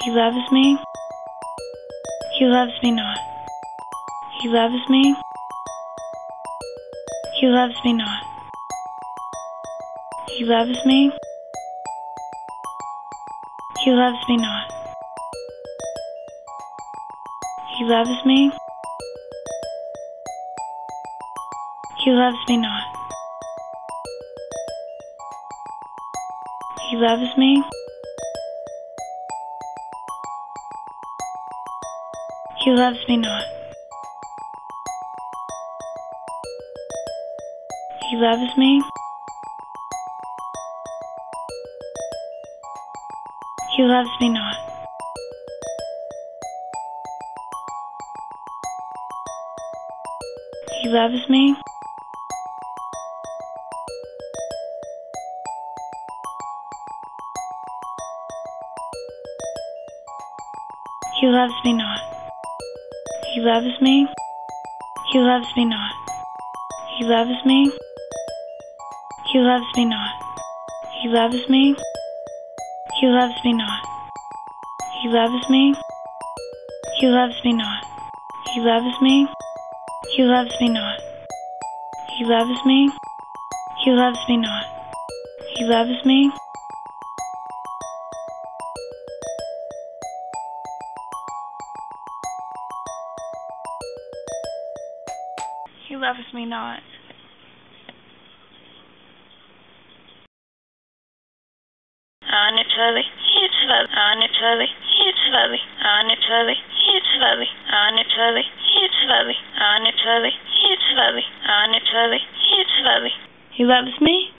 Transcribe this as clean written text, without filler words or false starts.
He loves me. He loves me not. He loves me. He loves me not. He loves me. He loves me not. He loves me. He loves me not. He loves me. He loves me not. He loves me. He loves me not. He loves me. He loves me not. He loves me. He loves me not. He loves me. He loves me not. He loves me. He loves me not. He loves me. He loves me not. He loves me. He loves me not. He loves me. He loves me not. He loves me. He loves me not. Anitali, Hitali, Anitali, Hitali, Anitali, Hitali, Anitali, Hitali, Anitali, Hitali, Anitali, Hitali. He loves me.